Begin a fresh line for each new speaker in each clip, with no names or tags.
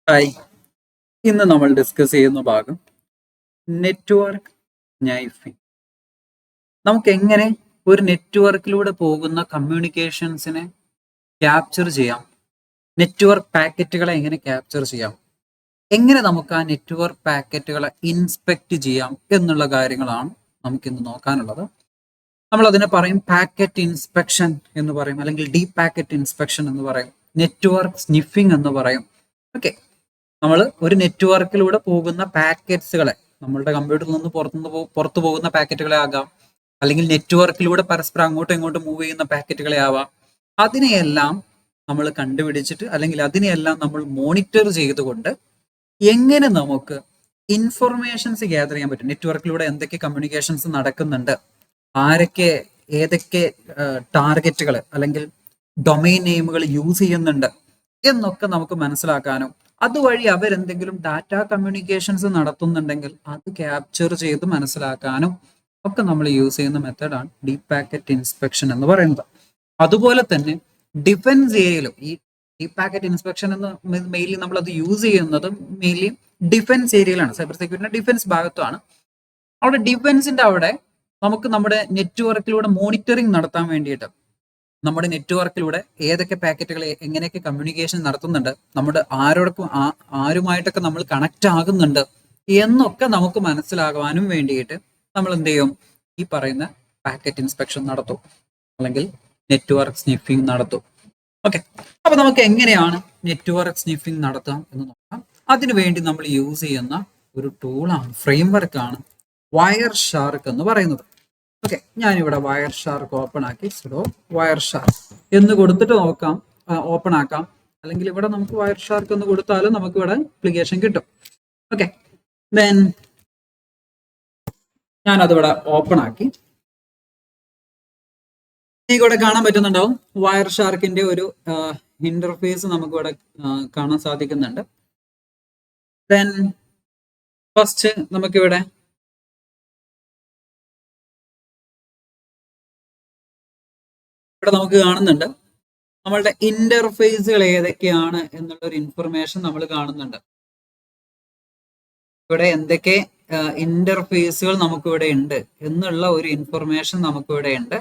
Hi, ഇന്ന് നമ്മൾ discuss ചെയ്യുന്ന ഭാഗം നെറ്റ്വർക്ക് നൈഫിംഗ്. നമുക്ക് എങ്ങനെ ഒരു നെറ്റ്വർക്കിലൂടെ പോകുന്ന കമ്മ്യൂണിക്കേഷൻസിനെ ക്യാപ്ചർ ചെയ്യാം, നെറ്റ്വർക്ക് പാക്കറ്റുകളെ എങ്ങനെ ക്യാപ്ചർ ചെയ്യാം, എങ്ങനെ നമുക്ക് ആ നെറ്റ്വർക്ക് പാക്കറ്റുകളെ ഇൻസ്പെക്ട് ചെയ്യാം എന്നുള്ള കാര്യങ്ങളാണ് നമുക്കിന്ന് നോക്കാനുള്ളത്. നമ്മൾ അതിനെ പറയും പാക്കറ്റ് ഇൻസ്പെക്ഷൻ എന്ന് പറയും, അല്ലെങ്കിൽ ഡീപ് പാക്കറ്റ് ഇൻസ്പെക്ഷൻ എന്ന് പറയും, നെറ്റ്വർക്ക് സ്നിഫിംഗ് എന്ന് പറയും. ഓക്കെ, നമ്മൾ ഒരു നെറ്റ്വർക്കിലൂടെ പോകുന്ന പാക്കറ്റ്സുകളെ, നമ്മളുടെ കമ്പ്യൂട്ടറിൽ നിന്ന് പുറത്തു പോകുന്ന പാക്കറ്റുകളെ ആകാം, അല്ലെങ്കിൽ നെറ്റ്വർക്കിലൂടെ പരസ്പരം അങ്ങോട്ടും ഇങ്ങോട്ടും മൂവ് ചെയ്യുന്ന പാക്കറ്റുകളെ ആവാം. അതിനെയെല്ലാം നമ്മൾ കണ്ടുപിടിച്ചിട്ട്, അല്ലെങ്കിൽ അതിനെയെല്ലാം നമ്മൾ മോണിറ്റർ ചെയ്തുകൊണ്ട് എങ്ങനെ നമുക്ക് ഇൻഫർമേഷൻസ് ഗ്യാദർ ചെയ്യാൻ പറ്റും, നെറ്റ്വർക്കിലൂടെ എന്തൊക്കെ കമ്മ്യൂണിക്കേഷൻസ് നടക്കുന്നുണ്ട്, ആരൊക്കെ ഏതൊക്കെ ടാർഗറ്റുകൾ അല്ലെങ്കിൽ ഡൊമൈൻ നെയിമുകൾ യൂസ് ചെയ്യുന്നുണ്ട് എന്നൊക്കെ നമുക്ക് മനസ്സിലാക്കാനും, അതുവഴി അവരെന്തെങ്കിലും ഡാറ്റ കമ്മ്യൂണിക്കേഷൻസ് നടത്തുന്നുണ്ടെങ്കിൽ അത് ക്യാപ്ചർ ചെയ്ത് മനസ്സിലാക്കാനും ഒക്കെ നമ്മൾ യൂസ് ചെയ്യുന്ന മെത്തേഡാണ് ഡീപ് പാക്കറ്റ് ഇൻസ്പെക്ഷൻ എന്ന് പറയുന്നത്. അതുപോലെ തന്നെ ഡിഫൻസ് ഏരിയയിലും ഈ ഡീപ് പാക്കറ്റ് ഇൻസ്പെക്ഷൻ എന്ന് മെയിൻലി നമ്മൾ അത് യൂസ് ചെയ്യുന്നത് മെയിൻലി ഡിഫൻസ് ഏരിയയിലാണ്, സൈബർ സെക്യൂരിറ്റിയുടെ ഡിഫൻസ് ഭാഗത്താണ്. അവിടെ ഡിഫൻസിന്റെ അവിടെ നമുക്ക് നമ്മുടെ നെറ്റ്വർക്കിലൂടെ മോണിറ്ററിംഗ് നടത്താൻ വേണ്ടിയിട്ട് നമ്മുടെ നെറ്റ്വർക്കിലൂടെ ഏതൊക്കെ പാക്കറ്റുകൾ എങ്ങനെയൊക്കെ കമ്മ്യൂണിക്കേഷൻ നടത്തുന്നുണ്ട്, നമ്മുടെ ആരുമായിട്ടൊക്കെ നമ്മൾ കണക്ട് ആകുന്നുണ്ട് എന്നൊക്കെ നമുക്ക് മനസ്സിലാകുവാനും വേണ്ടിയിട്ട് നമ്മൾ എന്ത് ചെയ്യും, ഈ പറയുന്ന പാക്കറ്റ് ഇൻസ്പെക്ഷൻ നടത്തും, അല്ലെങ്കിൽ നെറ്റ്വർക്ക് സ്നിഫിംഗ് നടത്തും. ഓക്കെ, അപ്പൊ നമുക്ക് എങ്ങനെയാണ് നെറ്റ്വർക്ക് സ്നിഫിംഗ് നടത്താം എന്ന് നോക്കാം. അതിനുവേണ്ടി നമ്മൾ യൂസ് ചെയ്യുന്ന ഒരു ടൂളാണ്, ഫ്രെയിംവർക്കാണ് വയർ ഷാർക്ക് എന്ന് പറയുന്നത്. ഓക്കെ, ഞാനിവിടെ വയർ ഷാർക്ക് ഓപ്പൺ ആക്കി സുഡോ വയർ ഷാർക്ക് എന്ന് കൊടുത്തിട്ട് നോക്കാം, ഓപ്പൺ ആക്കാം. അല്ലെങ്കിൽ ഇവിടെ നമുക്ക് വയർ ഷാർക്ക് എന്ന് കൊടുത്താലും നമുക്ക് ഇവിടെ ആപ്ലിക്കേഷൻ കിട്ടും. ഓക്കെ, ദെൻ ഞാനതിവിടെ ഓപ്പൺ ആക്കി. ഇവിടെ കാണാൻ പറ്റുന്നുണ്ടാവും വയർ ഷാർക്കിന്റെ ഒരു ഇന്റർഫേസ് നമുക്കിവിടെ കാണാൻ സാധിക്കുന്നുണ്ട്. ദെൻ ഫസ്റ്റ് നമുക്കിവിടെ നമുക്ക് കാണുന്നുണ്ട് നമ്മളുടെ ഇന്റർഫേസുകൾ ഏതൊക്കെയാണ് എന്നുള്ള ഒരു ഇൻഫർമേഷൻ നമ്മൾ കാണുന്നുണ്ട്. ഇവിടെ എന്തൊക്കെ ഇന്റർഫേസുകൾ നമുക്കിവിടെ ഉണ്ട് എന്നുള്ള ഒരു ഇൻഫർമേഷൻ നമുക്കിവിടെ ഉണ്ട്.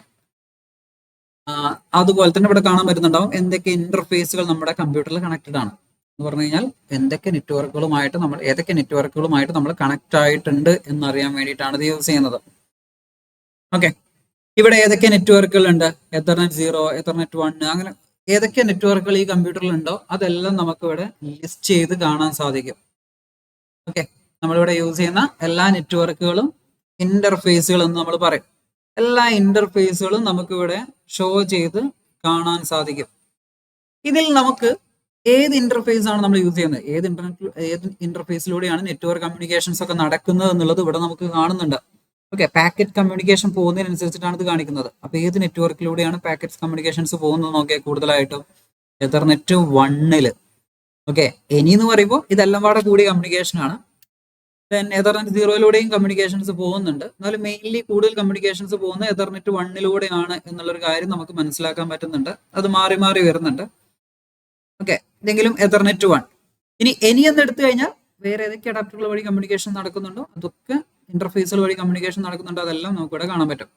അതുപോലെ തന്നെ ഇവിടെ കാണാൻ പറ്റുന്നുണ്ടാവും എന്തൊക്കെ ഇന്റർഫേസുകൾ നമ്മുടെ കമ്പ്യൂട്ടറിൽ കണക്റ്റഡ് ആണ് എന്ന് പറഞ്ഞു കഴിഞ്ഞാൽ ഏതൊക്കെ നെറ്റ്വർക്കുകളുമായിട്ട് നമ്മൾ കണക്ട് ആയിട്ടുണ്ട് എന്നറിയാൻ വേണ്ടിയിട്ടാണ് ഇത് യൂസ് ചെയ്യുന്നത്. ഓക്കെ, ഇവിടെ ഏതൊക്കെ നെറ്റ്വർക്കുകൾ ഉണ്ട്, എതർനെറ്റ് 0, എതർനെറ്റ് 1, അങ്ങനെ ഏതൊക്കെ നെറ്റ്വർക്കുകൾ ഈ കമ്പ്യൂട്ടറിൽ ഉണ്ടോ അതെല്ലാം നമുക്ക് ഇവിടെ ലിസ്റ്റ് ചെയ്ത് കാണാൻ സാധിക്കും. ഓക്കെ, നമ്മളിവിടെ യൂസ് ചെയ്യുന്ന എല്ലാ നെറ്റ്വർക്കുകളും ഇന്റർഫേസുകൾ എന്ന് നമ്മൾ പറയും. എല്ലാ ഇന്റർഫേസുകളും നമുക്കിവിടെ ഷോ ചെയ്ത് കാണാൻ സാധിക്കും. ഇതിൽ നമുക്ക് ഏത് ഇന്റർഫേസ് ആണ് നമ്മൾ യൂസ് ചെയ്യുന്നത്, ഏത് ഇന്റർഫേസിലൂടെയാണ് നെറ്റ്വർക്ക് കമ്മ്യൂണിക്കേഷൻസ് ഒക്കെ നടക്കുന്നത് എന്നുള്ളത് ഇവിടെ നമുക്ക് കാണുന്നുണ്ട്. ഓക്കെ, പാക്കറ്റ് കമ്മ്യൂണിക്കേഷൻ പോകുന്നതിനനുസരിച്ചിട്ടാണ് ഇത് കാണിക്കുന്നത്. അപ്പൊ ഏത് നെറ്റ്വർക്കിലൂടെയാണ് പാക്കറ്റ് കമ്മ്യൂണിക്കേഷൻസ് പോകുന്നത് നോക്കിയാൽ കൂടുതലായിട്ടും എതർനെറ്റ് 1 ഓക്കെ, എനി എന്ന് പറയുമ്പോൾ ഇതെല്ലാം പാടെ കൂടിയ കമ്മ്യൂണിക്കേഷൻ ആണ്. ദെൻ എതർനെറ്റ് 0 കമ്മ്യൂണിക്കേഷൻസ് പോകുന്നുണ്ട്. എന്നാലും മെയിൻലി കൂടുതൽ കമ്മ്യൂണിക്കേഷൻസ് പോകുന്ന എതർനെറ്റ് 1 എന്നുള്ളൊരു കാര്യം നമുക്ക് മനസ്സിലാക്കാൻ പറ്റുന്നുണ്ട്. അത് മാറി മാറി വരുന്നുണ്ട്. ഓക്കെ, ഇതെങ്കിലും എതർനെറ്റ് 1. ഇനി എനി എന്ന് എടുത്തു കഴിഞ്ഞാൽ വേറെ ഏതൊക്കെ അഡാപ്റ്ററുകൾ വഴി കമ്മ്യൂണിക്കേഷൻ നടക്കുന്നുണ്ടോ അതൊക്കെ ഇന്റർഫേസുകൾ വഴി കമ്മ്യൂണിക്കേഷൻ നടക്കുന്നുണ്ടോ അതെല്ലാം നമുക്ക് ഇവിടെ കാണാൻ പറ്റും.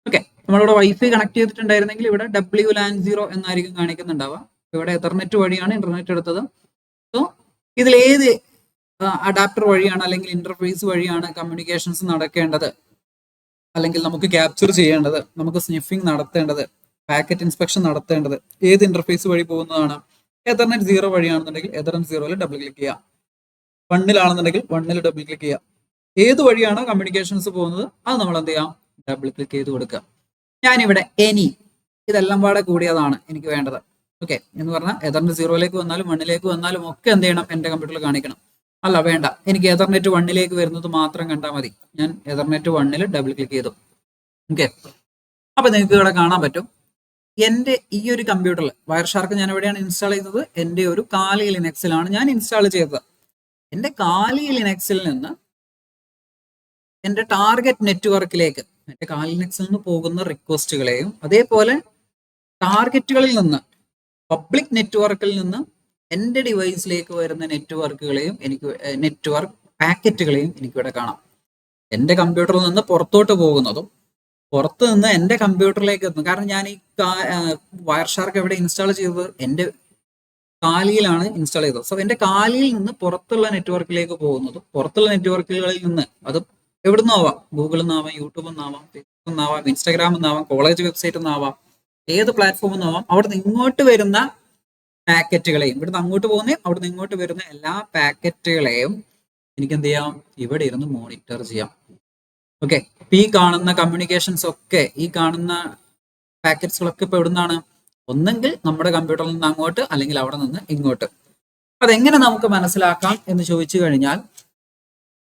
ഓക്കെ, നമ്മളിവിടെ വൈഫൈ കണക്ട് ചെയ്തിട്ടുണ്ടായിരുന്നെങ്കിൽ ഇവിടെ WLAN 0 എന്നായിരിക്കും കാണിക്കുന്നുണ്ടാവുക. ഇവിടെ എതർനെറ്റ് വഴിയാണ് ഇന്റർനെറ്റ് എടുത്തത്. സോ ഇതിൽ ഏത് അഡാപ്റ്റർ വഴിയാണ് അല്ലെങ്കിൽ ഇന്റർഫേസ് വഴിയാണ് കമ്മ്യൂണിക്കേഷൻസ് നടക്കേണ്ടത്, അല്ലെങ്കിൽ നമുക്ക് ക്യാപ്ചർ ചെയ്യേണ്ടത്, നമുക്ക് സ്നിഫിംഗ് നടത്തേണ്ടത്, പാക്കറ്റ് ഇൻസ്പെക്ഷൻ നടത്തേണ്ടത് ഏത് ഇന്റർഫേസ് വഴി പോകുന്നതാണ്. എതർനെറ്റ് 0 വഴിയാണെന്നുണ്ടെങ്കിൽ എതർനെറ്റ് 0 ഡബിൾ ക്ലിക്ക് ചെയ്യാം. 1 1 ഡബിൾ ക്ലിക്ക് ചെയ്യാം. ഏത് വഴിയാണ് കമ്മ്യൂണിക്കേഷൻസ് പോകുന്നത് അത് നമ്മൾ എന്ത് ചെയ്യാം, ഡബിൾ ക്ലിക്ക് ചെയ്ത് കൊടുക്കുക. ഞാനിവിടെ എനി ഇതെല്ലാം പാടെ കൂടിയതാണ് എനിക്ക് വേണ്ടത്. ഓക്കെ, എന്ന് പറഞ്ഞാൽ എതർനെറ്റ് 0 വന്നാലും 1 വന്നാലും ഒക്കെ എന്ത് ചെയ്യണം, എന്റെ കമ്പ്യൂട്ടറിൽ കാണിക്കണം. അല്ല വേണ്ട, എനിക്ക് എതർനെറ്റ് 1 വരുന്നത് മാത്രം കണ്ടാൽ മതി. ഞാൻ എതർനെറ്റ് 1 ഡബിൾ ക്ലിക്ക് ചെയ്തു. ഓക്കെ, അപ്പൊ നിങ്ങൾക്ക് ഇവിടെ കാണാൻ പറ്റും എന്റെ ഈ ഒരു കമ്പ്യൂട്ടറിൽ വയർ ഷാർക്ക് ഞാൻ എവിടെയാണ് ഇൻസ്റ്റാൾ ചെയ്തത്, എന്റെ ഒരു കാലി ലിനക്സിലാണ് ഞാൻ ഇൻസ്റ്റാൾ ചെയ്തത്. എന്റെ കാലി ലിനക്സിൽ നിന്ന് എന്റെ ടാർഗറ്റ് നെറ്റ്വർക്കിലേക്ക്, എന്റെ കാലി ലിനക്സിൽ നിന്ന് പോകുന്ന റിക്വസ്റ്റുകളെയും അതേപോലെ ടാർഗറ്റുകളിൽ നിന്ന് പബ്ലിക് നെറ്റ്വർക്കിൽ നിന്ന് എൻ്റെ ഡിവൈസിലേക്ക് വരുന്ന നെറ്റ്വർക്കുകളെയും നെറ്റ്വർക്ക് പാക്കറ്റുകളെയും എനിക്കിവിടെ കാണാം. എൻ്റെ കമ്പ്യൂട്ടറിൽ നിന്ന് പുറത്തോട്ട് പോകുന്നതും പുറത്ത് നിന്ന് എൻ്റെ കമ്പ്യൂട്ടറിലേക്ക് എത്തും. കാരണം ഞാൻ ഈ വയർ ഷാർക്ക് എവിടെ ഇൻസ്റ്റാൾ ചെയ്തത്? എൻ്റെ കാലിയിലാണ് ഇൻസ്റ്റാൾ ചെയ്തത്. സോ എൻ്റെ കാലിയിൽ നിന്ന് പുറത്തുള്ള നെറ്റ്വർക്കിലേക്ക് പോകുന്നതും പുറത്തുള്ള നെറ്റ്വർക്കുകളിൽ നിന്ന് അത് എവിടെ നിന്നാവാം, ഗൂഗിളിൽ നിന്നാവാം, യൂട്യൂബിൽ നിന്നാവാം, ഫേസ്ബുക്കിൽ നിന്നാവാം, ഇൻസ്റ്റാഗ്രാമിൽ നിന്നാവാം, കോളേജ് വെബ്സൈറ്റിൽ നിന്നാവാം, ഏത് പ്ലാറ്റ്ഫോമിൽ നിന്നാവാം, അവിടെ നിന്ന് ഇങ്ങോട്ട് വരുന്ന പാക്കറ്റുകളെയും ഇവിടുന്ന് അങ്ങോട്ട് പോകുന്ന അവിടെ നിന്ന് ഇങ്ങോട്ട് വരുന്ന എല്ലാ പാക്കറ്റുകളെയും എനിക്ക് എന്ത് ചെയ്യാം? ഇവിടെ ഇരുന്ന് മോണിറ്റർ ചെയ്യാം. ഓക്കെ, ഈ കാണുന്ന കമ്മ്യൂണിക്കേഷൻസ് ഒക്കെ, ഈ കാണുന്ന പാക്കറ്റ്സുകളൊക്കെ ഇപ്പൊ എവിടുന്നാണ്? ഒന്നെങ്കിൽ നമ്മുടെ കമ്പ്യൂട്ടറിൽ നിന്ന് അങ്ങോട്ട്, അല്ലെങ്കിൽ അവിടെ നിന്ന് ഇങ്ങോട്ട്. അതെങ്ങനെ നമുക്ക് മനസ്സിലാക്കാം എന്ന് ചോദിച്ചു കഴിഞ്ഞാൽ,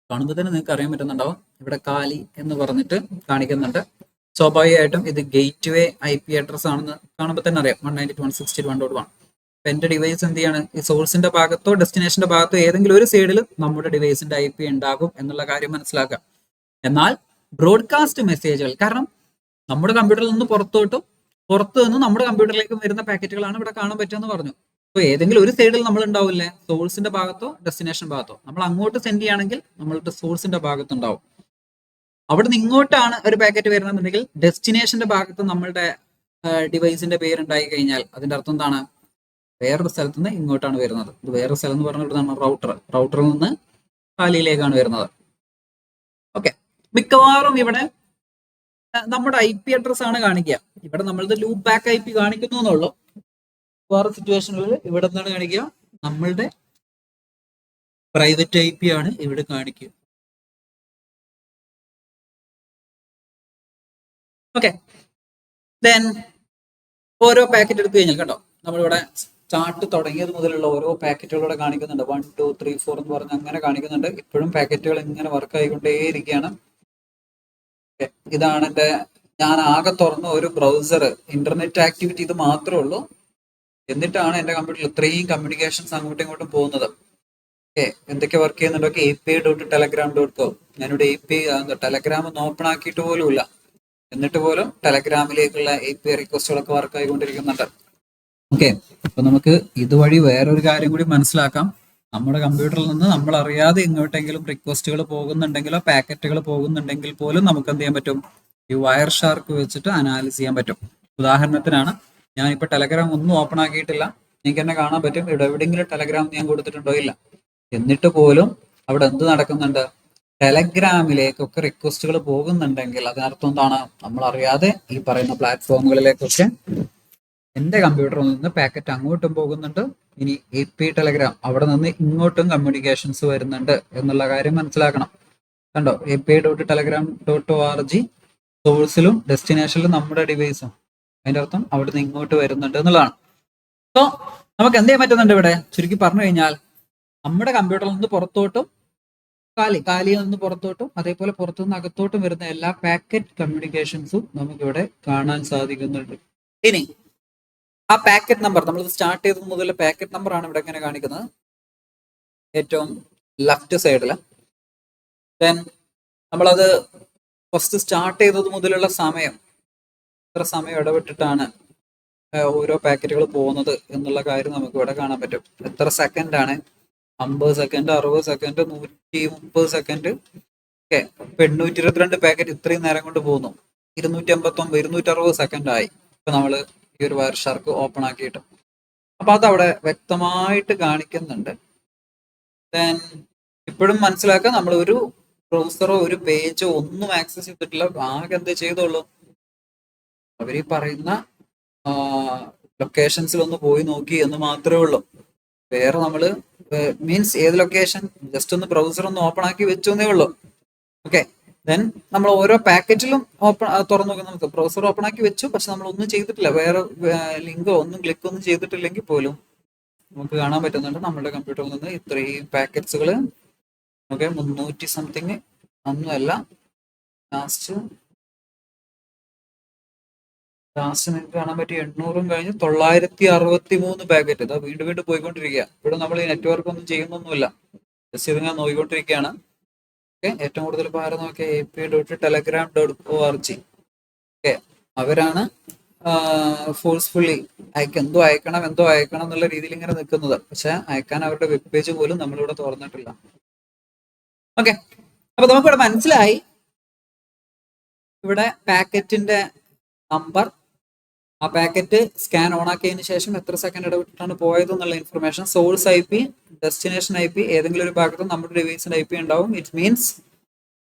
കാണുമ്പോൾ തന്നെ നിങ്ങൾക്ക് അറിയാൻ പറ്റുന്നുണ്ടാവും. ഇവിടെ കാലി എന്ന് പറഞ്ഞിട്ട് കാണിക്കുന്നുണ്ട്. സ്വാഭാവികമായിട്ടും ഇത് ഗേറ്റ് വേ IP അഡ്രസ് ആണെന്ന് കാണുമ്പോൾ തന്നെ അറിയാം. 192.168.1.1. അപ്പൊ എന്റെ ഡിവൈസ് എന്ത് ചെയ്യാണ്? ഈ സോഴ്സിന്റെ ഭാഗത്തോ ഡെസ്റ്റിനേഷന്റെ ഭാഗത്തോ ഏതെങ്കിലും ഒരു സൈഡിൽ നമ്മുടെ ഡിവൈസിന്റെ IP ഉണ്ടാകും എന്നുള്ള കാര്യം മനസ്സിലാക്കാം. എന്നാൽ ബ്രോഡ്കാസ്റ്റ് മെസ്സേജുകൾ, കാരണം നമ്മുടെ കമ്പ്യൂട്ടറിൽ നിന്ന് പുറത്തു നിന്ന് നമ്മുടെ കമ്പ്യൂട്ടറിലേക്ക് വരുന്ന പാക്കറ്റുകളാണ് ഇവിടെ കാണാൻ പറ്റുമെന്ന് പറഞ്ഞു. അപ്പോൾ ഏതെങ്കിലും ഒരു സൈഡിൽ നമ്മൾ ഉണ്ടാവില്ലേ? സോഴ്സിന്റെ ഭാഗത്തോ ഡെസ്റ്റിനേഷൻ ഭാഗത്തോ. നമ്മൾ അങ്ങോട്ട് സെൻഡ് ചെയ്യുകയാണെങ്കിൽ നമ്മളുടെ സോഴ്സിന്റെ ഭാഗത്തുണ്ടാവും. അവിടെ നിന്ന് ഇങ്ങോട്ടാണ് ഒരു പാക്കറ്റ് വരുന്നതെന്നുണ്ടെങ്കിൽ ഡെസ്റ്റിനേഷന്റെ ഭാഗത്ത് നമ്മളുടെ ഡിവൈസിന്റെ പേരുണ്ടായി കഴിഞ്ഞാൽ അതിന്റെ അർത്ഥം എന്താണ്? വേറൊരു സ്ഥലത്ത് നിന്ന് ഇങ്ങോട്ടാണ് വരുന്നത്. ഇത് വേറൊരു സ്ഥലം എന്ന് പറഞ്ഞിട്ട് നമ്മൾ റൗട്ടറിൽ നിന്ന് കാലിയിലേക്കാണ് വരുന്നത്. ഓക്കെ, മിക്കവാറും ഇവിടെ നമ്മുടെ IP അഡ്രസ് ആണ് കാണിക്കുക. ഇവിടെ നമ്മളുടെ ലൂപ്പ് ബാക്ക് IP കാണിക്കുന്നു എന്നുള്ളൂ. വേറെ സിറ്റുവേഷനുകളിൽ ഇവിടെ എന്താണ് കാണിക്കുക? നമ്മളുടെ പ്രൈവറ്റ് IP ആണ് ഇവിടെ കാണിക്കുക. ഓക്കെ, ദെൻ ഓരോ പാക്കറ്റ് എടുത്തു കഴിഞ്ഞാൽ കണ്ടോ, നമ്മളിവിടെ സ്റ്റാർട്ട് തുടങ്ങിയത് മുതലുള്ള ഓരോ പാക്കറ്റുകളൂടെ കാണിക്കുന്നുണ്ട്. 1, 2, 3, 4 എന്ന് പറഞ്ഞ് അങ്ങനെ കാണിക്കുന്നുണ്ട്. ഇപ്പോഴും പാക്കറ്റുകൾ ഇങ്ങനെ വർക്ക് ആയിക്കൊണ്ടേയിരിക്കുകയാണ്. ഇതാണ് ഞാൻ ആകെ തുറന്ന ഒരു ബ്രൗസർ, ഇന്റർനെറ്റ് ആക്ടിവിറ്റി ഇത് മാത്രമേ ഉള്ളൂ. എന്നിട്ടാണ് എൻ്റെ കമ്പ്യൂട്ടറിൽ ഇത്രയും കമ്മ്യൂണിക്കേഷൻസ് അങ്ങോട്ടും ഇങ്ങോട്ടും പോകുന്നത്. എന്തൊക്കെ വർക്ക് ചെയ്യുന്നുണ്ടോ? API.telegram.com. ഞാനിവിടെ API ടെലഗ്രാം ഒന്ന് ഓപ്പൺ ആക്കിയിട്ട് പോലും ഇല്ല. എന്നിട്ട് പോലും ടെലഗ്രാമിലേക്കുള്ള API റിക്വസ്റ്റുകളൊക്കെ വർക്ക് ആയിക്കൊണ്ടിരിക്കുന്നുണ്ട്. ഓക്കെ, അപ്പൊ നമുക്ക് ഇതുവഴി വേറൊരു കാര്യം കൂടി മനസ്സിലാക്കാം. നമ്മുടെ കമ്പ്യൂട്ടറിൽ നിന്ന് നമ്മൾ അറിയാതെ എങ്ങോട്ടെങ്കിലും റിക്വസ്റ്റുകൾ പോകുന്നുണ്ടെങ്കിലോ പാക്കറ്റുകൾ പോകുന്നുണ്ടെങ്കിൽ പോലും നമുക്ക് എന്ത് ചെയ്യാൻ പറ്റും? ഈ വയർ ഷാർക്ക് വെച്ചിട്ട് അനാലിസ് ചെയ്യാൻ പറ്റും. ഉദാഹരണത്തിനാണ്, ഞാനിപ്പോൾ ടെലഗ്രാം ഒന്നും ഓപ്പൺ ആക്കിയിട്ടില്ല. നിങ്ങൾക്ക് തന്നെ കാണാൻ പറ്റും ഇവിടെ എവിടെയെങ്കിലും ടെലഗ്രാം ഞാൻ കൊടുത്തിട്ടുണ്ടോ? ഇല്ല. എന്നിട്ട് പോലും അവിടെ എന്ത് നടക്കുന്നുണ്ട്? ടെലഗ്രാമിലേക്കൊക്കെ റിക്വസ്റ്റുകൾ പോകുന്നുണ്ടെങ്കിൽ അതിനർത്ഥം എന്താണ്? നമ്മൾ അറിയാതെ ഈ പറയുന്ന പ്ലാറ്റ്ഫോമുകളിലേക്കൊക്കെ എൻ്റെ കമ്പ്യൂട്ടറിൽ നിന്ന് പാക്കറ്റ് അങ്ങോട്ടും പോകുന്നുണ്ട്. ഇനി API ടെലഗ്രാം അവിടെ നിന്ന് ഇങ്ങോട്ടും കമ്മ്യൂണിക്കേഷൻസ് വരുന്നുണ്ട് എന്നുള്ള കാര്യം മനസ്സിലാക്കണം. കണ്ടോ, API.telegram.org സോഴ്സിലും ഡെസ്റ്റിനേഷനിലും നമ്മുടെ ഡിവൈസും. അതിന്റെ അർത്ഥം അവിടെ നിന്ന് ഇങ്ങോട്ട് വരുന്നുണ്ട് എന്നുള്ളതാണ്. സോ നമുക്ക് എന്ത് ചെയ്യാൻ പറ്റുന്നുണ്ട് ഇവിടെ? ചുരുക്കി പറഞ്ഞു കഴിഞ്ഞാൽ, നമ്മുടെ കമ്പ്യൂട്ടറിൽ നിന്ന് പുറത്തോട്ടും കാലിയിൽ നിന്ന് പുറത്തോട്ടും അതേപോലെ പുറത്തുനിന്ന് അകത്തോട്ടും വരുന്ന എല്ലാ പാക്കറ്റ് കമ്മ്യൂണിക്കേഷൻസും നമുക്കിവിടെ കാണാൻ സാധിക്കുന്നുണ്ട്. ഇനി ആ പാക്കറ്റ് നമ്പർ, നമ്മൾ സ്റ്റാർട്ട് ചെയ്തത് മുതൽ പാക്കറ്റ് നമ്പർ ആണ് ഇവിടെ ഇങ്ങനെ കാണിക്കുന്നത്, ഏറ്റവും ലെഫ്റ്റ് സൈഡിൽ. ദെൻ നമ്മളത് ഫസ്റ്റ് സ്റ്റാർട്ട് ചെയ്തത് മുതലുള്ള സമയം, എത്ര സമയം ഇടവിട്ടിട്ടാണ് ഓരോ പാക്കറ്റുകൾ പോകുന്നത് എന്നുള്ള കാര്യം നമുക്ക് ഇവിടെ കാണാൻ പറ്റും. എത്ര സെക്കൻഡ് ആണ്? 50 second, 60 second, 130 second. Okay, 822 packet ഇത്രയും നേരം കൊണ്ട് പോകുന്നു. 259, 260 സെക്കൻഡ് ആയി ഇപ്പൊ നമ്മൾ ഈ ഒരു വയർ ഷാർക്ക് ഓപ്പൺ ആക്കിയിട്ട്. അപ്പൊ അതവിടെ വ്യക്തമായിട്ട് കാണിക്കുന്നുണ്ട്. ദെൻ ഇപ്പോഴും മനസ്സിലാക്കുക, നമ്മൾ ഒരു ബ്രൗസറോ ഒരു പേജോ ഒന്നും ആക്സസ് ചെയ്തിട്ടില്ല. ആകെ എന്ത് ചെയ്തോളൂ, അവർ ഈ പറയുന്ന ലൊക്കേഷൻസിൽ ഒന്ന് പോയി നോക്കി എന്ന് മാത്രമേ ഉള്ളൂ. വേറെ നമ്മൾ മീൻസ് ഏത് ലൊക്കേഷൻ, ജസ്റ്റ് ഒന്ന് ബ്രൗസർ ഒന്ന് ഓപ്പൺ ആക്കി വെച്ചേ ഉള്ളൂ. ഓക്കെ, ദെൻ നമ്മൾ ഓരോ പാക്കറ്റിലും തുറന്നു നോക്കി നമുക്ക് ബ്രൗസർ ഓപ്പൺ ആക്കി വെച്ചു, പക്ഷെ നമ്മൾ ഒന്നും ചെയ്തിട്ടില്ല. വേറെ ലിങ്കോ ഒന്നും ക്ലിക്ക് ഒന്നും ചെയ്തിട്ടില്ലെങ്കിൽ പോലും നമുക്ക് കാണാൻ പറ്റുന്നുണ്ട് നമ്മുടെ കമ്പ്യൂട്ടറിൽ നിന്ന് ഇത്രയും പാക്കറ്റ്സുകൾ. ഓക്കെ, 300 സംതിങ് ഒന്നുമല്ല, ലാസ്റ്റ് നിങ്ങൾക്ക് കാണാൻ പറ്റിയ 800 കഴിഞ്ഞ് 963 പാക്കറ്റ്. ഇതാ വീണ്ടും വീണ്ടും പോയിക്കൊണ്ടിരിക്കുക. ഇവിടെ നമ്മൾ ഈ നെറ്റ്വർക്ക് ഒന്നും ചെയ്യുന്നൊന്നുമില്ല, ജസ്റ്റ് ഇത് ഞാൻ നോക്കിക്കൊണ്ടിരിക്കുകയാണ്. ഓക്കെ, ഏറ്റവും കൂടുതൽ ആരെ നോക്കിയ API.telegram.org. ഓക്കെ, അവരാണ് ഫോഴ്സ്ഫുള്ളി എന്തോ അയക്കണം എന്നുള്ള രീതിയിൽ ഇങ്ങനെ നിൽക്കുന്നത്. പക്ഷെ അയക്കാൻ അവരുടെ വെബ് പേജ് പോലും നമ്മളിവിടെ തുറന്നിട്ടില്ല. ഓക്കെ, അപ്പൊ നമുക്കിവിടെ മനസ്സിലായി ഇവിടെ പാക്കറ്റിന്റെ നമ്പർ, ആ പാക്കറ്റ് സ്കാൻ ഓൺ ആക്കിയതിന് ശേഷം എത്ര സെക്കൻഡ് ഇടവിട്ടിട്ടാണ് പോയത് എന്നുള്ള information, source IP, destination IP, ഏതെങ്കിലും ഒരു ഭാഗത്ത് നമ്മുടെ ഡിവൈസിന്റെ IP ഉണ്ടാവും. ഇറ്റ് മീൻസ്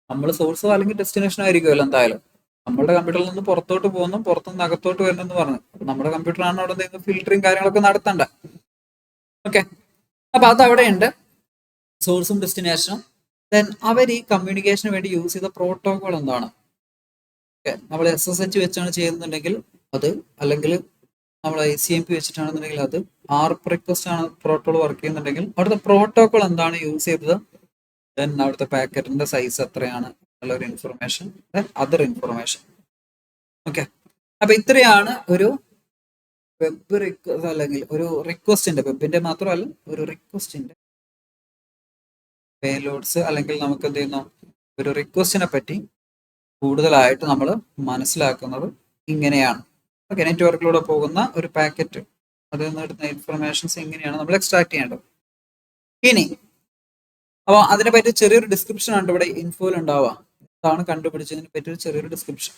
നമ്മൾ സോഴ്സോ അല്ലെങ്കിൽ ഡെസ്റ്റിനേഷനോ ആയിരിക്കുമല്ലോ എന്തായാലും. നമ്മുടെ കമ്പ്യൂട്ടറിൽ നിന്ന് പുറത്തോട്ട് പോകുന്നു, പുറത്തുനിന്ന് അകത്തോട്ട് വരുന്നെന്ന് പറഞ്ഞു. നമ്മുടെ കമ്പ്യൂട്ടറാണ് അവിടെ നിന്ന് ഫിൽറ്ററിങ് കാര്യങ്ങളൊക്കെ നടത്തണ്ട. ഓക്കെ, അപ്പൊ അത് അവിടെ ഉണ്ട്, സോഴ്സും ഡെസ്റ്റിനേഷനും. ദെൻ അവർ ഈ കമ്മ്യൂണിക്കേഷന് വേണ്ടി യൂസ് ചെയ്ത പ്രോട്ടോകോൾ എന്താണ്? നമ്മൾ SSH വെച്ചാണ് ചെയ്യുന്നുണ്ടെങ്കിൽ അത്, അല്ലെങ്കിൽ നമ്മൾ ICMP വെച്ചിട്ടാണെന്നുണ്ടെങ്കിൽ അത്, ARP റിക്വസ്റ്റ് ആണ് പ്രോട്ടോകോൾ വർക്ക് ചെയ്യുന്നുണ്ടെങ്കിൽ അവിടുത്തെ പ്രോട്ടോകോൾ എന്താണ് യൂസ് ചെയ്തത്, ദെൻ അവിടുത്തെ പാക്കറ്റിന്റെ സൈസ് എത്രയാണ് എന്നുള്ള ഒരു information, then other information. Okay, അപ്പൊ ഇത്രയാണ് ഒരു വെബ് റിക്വസ്റ്റ് അല്ലെങ്കിൽ ഒരു റിക്വസ്റ്റിന്റെ, വെബിന്റെ മാത്രമല്ല ഒരു റിക്വസ്റ്റിന്റെ പേലോഡ്സ്, അല്ലെങ്കിൽ നമുക്ക് എന്ത് ചെയ്യുന്നു, ഒരു റിക്വസ്റ്റിനെ പറ്റി കൂടുതലായിട്ട് നമ്മൾ മനസ്സിലാക്കുന്നത് ഇങ്ങനെയാണ്. ഓക്കെ, നെറ്റ്വർക്കിലൂടെ പോകുന്ന ഒരു പാക്കറ്റ്, അതിൽ നിന്ന് കിട്ടുന്ന ഇൻഫർമേഷൻസ് എങ്ങനെയാണ് നമ്മൾ എക്സ്ട്രാക്ട് ചെയ്യേണ്ടത്. ഇനി അപ്പോൾ അതിനെ പറ്റി ചെറിയൊരു ഡിസ്ക്രിപ്ഷൻ ആണ് ഇവിടെ ഇൻഫോയിൽ ഉണ്ടാവുക. എന്താണ് കണ്ടുപിടിച്ചതിനെ പറ്റി ഒരു ചെറിയൊരു ഡിസ്ക്രിപ്ഷൻ.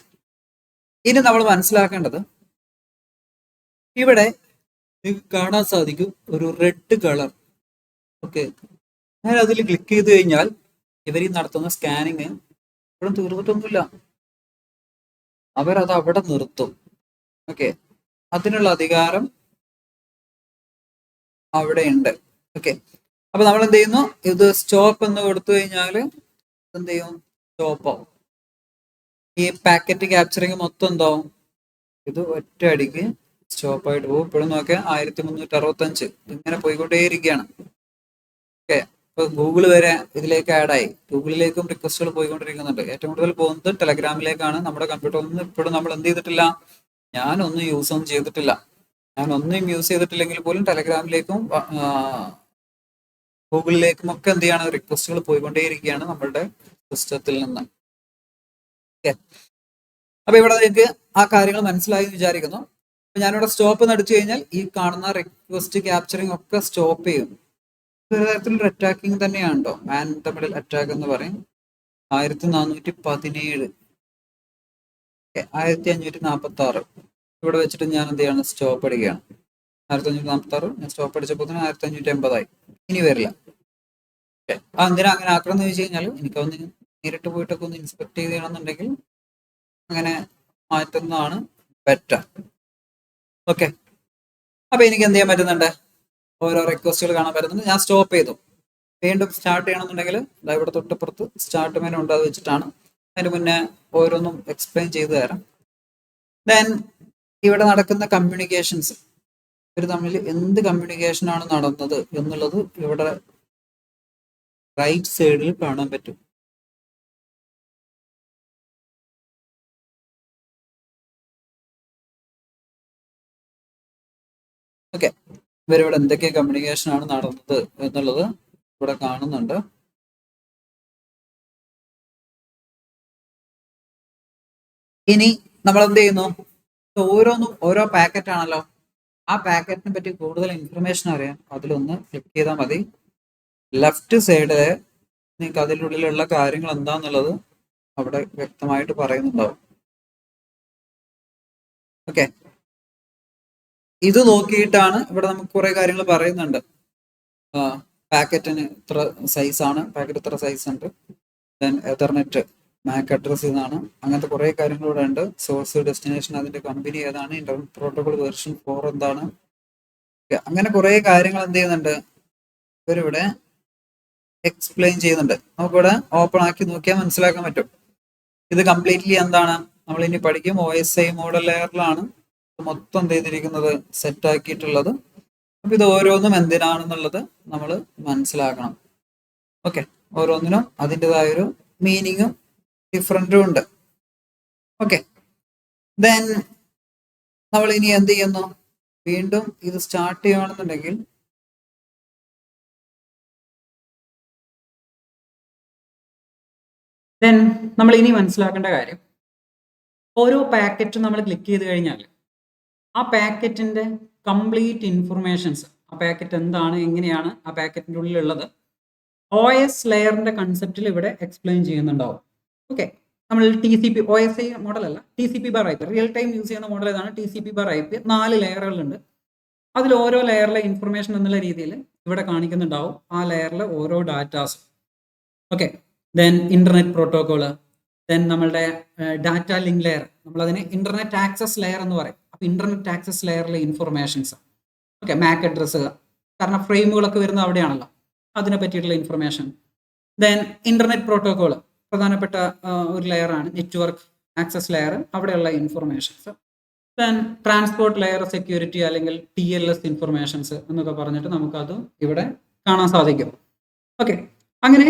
ഇനി നമ്മൾ മനസ്സിലാക്കേണ്ടത്, ഇവിടെ നിങ്ങൾക്ക് കാണാൻ സാധിക്കും ഒരു റെഡ് കളർ. ഓക്കെ, ഞാൻ അതിൽ ക്ലിക്ക് ചെയ്ത് കഴിഞ്ഞാൽ ഇവർ നടത്തുന്ന സ്കാനിങ് ഇപ്പോഴും തീർന്നിട്ടൊന്നുമില്ല, അവരത് അവിടെ നിർത്തും. ഓക്കെ, അതിനുള്ള അധികാരം അവിടെ ഉണ്ട്. ഓക്കെ, അപ്പൊ നമ്മൾ എന്ത് ചെയ്യുന്നു, ഇത് സ്റ്റോപ്പ് എന്ന് കൊടുത്തു കഴിഞ്ഞാൽ എന്ത് ചെയ്യും, സ്റ്റോപ്പ് ആവും. ഈ പാക്കറ്റ് ക്യാപ്ചറിങ് മൊത്തം എന്താവും, ഇത് ഒറ്റ അടിക്ക് സ്റ്റോപ്പ് ആയിട്ട് പോകും. ഇപ്പോഴും നോക്കിയാൽ 1365 ഇങ്ങനെ പോയിക്കൊണ്ടേയിരിക്കുകയാണ്. ഓക്കെ, ഇപ്പൊ ഗൂഗിൾ വരെ ഇതിലേക്ക് ആഡായി, ഗൂഗിളിലേക്കും റിക്വസ്റ്റുകൾ പോയിക്കൊണ്ടിരിക്കുന്നുണ്ട്. ഏറ്റവും കൂടുതൽ പോകുന്നത് ടെലഗ്രാമിലേക്കാണ്. നമ്മുടെ കമ്പ്യൂട്ടറിൽ നിന്ന് ഇപ്പോഴും നമ്മൾ എന്ത് ചെയ്തിട്ടില്ല, ഞാനൊന്നും യൂസ് ചെയ്തിട്ടില്ല. ഞാൻ ഒന്നും യൂസ് ചെയ്തിട്ടില്ലെങ്കിൽ പോലും ടെലഗ്രാമിലേക്കും ഗൂഗിളിലേക്കും ഒക്കെ എന്ത് ചെയ്യാണ്, റിക്വസ്റ്റുകൾ പോയിക്കൊണ്ടേയിരിക്കുകയാണ് നമ്മളുടെ സിസ്റ്റത്തിൽ നിന്ന്. ഓക്കെ, അപ്പൊ ഇവിടെ നിങ്ങൾക്ക് ആ കാര്യങ്ങൾ മനസ്സിലായി എന്ന് വിചാരിക്കുന്നു. ഞാനിവിടെ സ്റ്റോപ്പ് എന്ന് അടിച്ചു കഴിഞ്ഞാൽ ഈ കാണുന്ന റിക്വസ്റ്റ് ക്യാപ്ചറിങ് ഒക്കെ സ്റ്റോപ്പ് ചെയ്യും. ഒരു തരത്തിലൊരു അറ്റാക്കിങ് തന്നെയാണ് കേട്ടോ, man in the middle attack എന്ന് പറയും. 1417, 1546 ഇവിടെ വെച്ചിട്ട് ഞാൻ എന്ത് ചെയ്യാണ്, സ്റ്റോപ്പ് അടിക്കുകയാണ്. 1546 ഞാൻ സ്റ്റോപ്പ് അടിച്ചപ്പോൾ തന്നെ 1580 ഇനി വരില്ല. ഓക്കെ, എന്തിനാ അങ്ങനെ ആക്കണമെന്ന് ചോദിച്ചു കഴിഞ്ഞാൽ, എനിക്കൊന്ന് നേരിട്ട് പോയിട്ടൊക്കെ ഒന്ന് ഇൻസ്പെക്ട് ചെയ്യണമെന്നുണ്ടെങ്കിൽ അങ്ങനെ മാറ്റുന്നതാണ് ബെറ്റർ. ഓക്കെ, അപ്പൊ എനിക്ക് എന്ത് ചെയ്യാൻ പറ്റുന്നുണ്ട്, ഓരോ റിക്വസ്റ്റുകൾ കാണാൻ പറ്റുന്നുണ്ട്. ഞാൻ സ്റ്റോപ്പ് ചെയ്തു, വീണ്ടും സ്റ്റാർട്ട് ചെയ്യണമെന്നുണ്ടെങ്കിൽ ഇവിടെ തൊട്ടപ്പുറത്ത് സ്റ്റാർട്ട് മെനു ഉണ്ട്, അത് വെച്ചിട്ടാണ്. അതിന് മുന്നേ ഓരോന്നും എക്സ്പ്ലെയിൻ ചെയ്തു തരാം. ദെൻ ഇവിടെ നടക്കുന്ന കമ്മ്യൂണിക്കേഷൻസ്, ഇവർ തമ്മിൽ എന്ത് കമ്മ്യൂണിക്കേഷൻ ആണ് നടന്നത് എന്നുള്ളത് ഇവിടെ റൈറ്റ് സൈഡിൽ കാണാൻ പറ്റും. ഓക്കെ, ഇവരിവിടെ എന്തൊക്കെ കമ്മ്യൂണിക്കേഷൻ ആണ് നടന്നത് എന്നുള്ളത് ഇവിടെ കാണുന്നുണ്ട്. ഇനി നമ്മൾ എന്ത് ചെയ്യുന്നു, ഓരോന്നും ഓരോ പാക്കറ്റ് ആണല്ലോ, ആ പാക്കറ്റിനെ പറ്റി കൂടുതൽ ഇൻഫർമേഷൻ അറിയാൻ അതിലൊന്ന് ക്ലിക്ക് ചെയ്താൽ മതി. ലെഫ്റ്റ് സൈഡില് നിങ്ങൾക്ക് അതിനുള്ളിലുള്ള കാര്യങ്ങൾ എന്താന്നുള്ളത് അവിടെ വ്യക്തമായിട്ട് പറയുന്നുണ്ടാവും. ഓക്കെ, ഇത് നോക്കിയിട്ടാണ് ഇവിടെ നമുക്ക് കുറെ കാര്യങ്ങൾ പറയുന്നുണ്ട്. പാക്കറ്റിന് ഇത്ര സൈസാണ്, പാക്കറ്റ് ഇത്ര സൈസ് ഉണ്ട്, ദെൻ എതർനെറ്റ് മാക് അഡ്രസ് ഇതാണ്, അങ്ങനത്തെ കുറെ കാര്യങ്ങൾ ഇവിടെ ഉണ്ട്. സോഴ്സ്, ഡെസ്റ്റിനേഷൻ, അതിന്റെ കമ്പനി ഏതാണ്, ഇന്റർനെറ്റ് പ്രോട്ടോകോൾ വേർഷൻ 4 എന്താണ്, അങ്ങനെ കുറെ കാര്യങ്ങൾ എന്ത് ചെയ്യുന്നുണ്ട്, ഇവരിവിടെ എക്സ്പ്ലെയിൻ ചെയ്യുന്നുണ്ട്. നമുക്കിവിടെ ഓപ്പൺ ആക്കി നോക്കിയാൽ മനസ്സിലാക്കാൻ പറ്റും. ഇത് കംപ്ലീറ്റ്ലി എന്താണ്, നമ്മൾ ഇനി പഠിക്കും OSI മോഡൽ ലെയറിലാണ് മൊത്തം എന്ത് ചെയ്തിരിക്കുന്നത്, സെറ്റ് ആക്കിയിട്ടുള്ളത്. അപ്പൊ ഇത് ഓരോന്നും എന്തിനാണെന്നുള്ളത് നമ്മൾ മനസ്സിലാക്കണം. ഓക്കെ, ഓരോന്നിനും അതിൻ്റെതായൊരു മീനിങ്ങും ഡിഫറൻറ്റും ഉണ്ട്. ഓക്കെ, ദെൻ നമ്മൾ ഇനി എന്ത് ചെയ്യുന്നു, വീണ്ടും ഇത് സ്റ്റാർട്ട് ചെയ്യുകയാണെന്നുണ്ടെങ്കിൽ ദെൻ നമ്മൾ ഇനി മനസ്സിലാക്കേണ്ട കാര്യം, ഓരോ പാക്കറ്റും നമ്മൾ ക്ലിക്ക് ചെയ്ത് കഴിഞ്ഞാൽ ആ പാക്കറ്റിന്റെ കംപ്ലീറ്റ് ഇൻഫർമേഷൻസ്, ആ പാക്കറ്റ് എന്താണ്, എങ്ങനെയാണ് ആ പാക്കറ്റിന്റെ ഉള്ളിലുള്ളത്, OS ലെയറിന്റെ കൺസെപ്റ്റിൽ ഇവിടെ എക്സ്പ്ലെയിൻ ചെയ്യുന്നുണ്ടാവും. ഓക്കെ, നമ്മൾ TCP OSI മോഡൽ അല്ല, TCP/IP റിയൽ ടൈം യൂസ് ചെയ്യുന്ന മോഡൽ ഏതാണ്? TCP/IP. 4 ലെയറുകളുണ്ട്. അതിൽ ഓരോ ലെയറിലെ ഇൻഫർമേഷൻ എന്നുള്ള രീതിയിൽ ഇവിടെ കാണിക്കുന്നുണ്ടാവും ആ ലെയറിലെ ഓരോ datas. Okay, then internet protocol, then നമ്മളുടെ ഡാറ്റ ലിങ്ക് ലെയർ, നമ്മളതിനെ ഇന്റർനെറ്റ് ആക്സസ് ലെയർ എന്ന് പറയും. അപ്പൊ ഇന്റർനെറ്റ് ആക്സസ് ലെയറിലെ ഇൻഫർമേഷൻസ്, ഓക്കെ, മാക് അഡ്രസ്സ്, കാരണം ഫ്രെയിമുകളൊക്കെ വരുന്നത് അവിടെയാണല്ലോ, അതിനെ പറ്റിയിട്ടുള്ള ഇൻഫർമേഷൻ. ദെൻ ഇന്റർനെറ്റ് പ്രോട്ടോകോൾ പ്രധാനപ്പെട്ട ഒരു ലെയറാണ്, നെറ്റ്വർക്ക് ആക്സസ് ലെയർ, അവിടെയുള്ള informations. Then transport layer security അല്ലെങ്കിൽ TLS ഇൻഫർമേഷൻസ് എന്നൊക്കെ പറഞ്ഞിട്ട് നമുക്കത് ഇവിടെ കാണാൻ സാധിക്കും. ഓക്കെ, അങ്ങനെ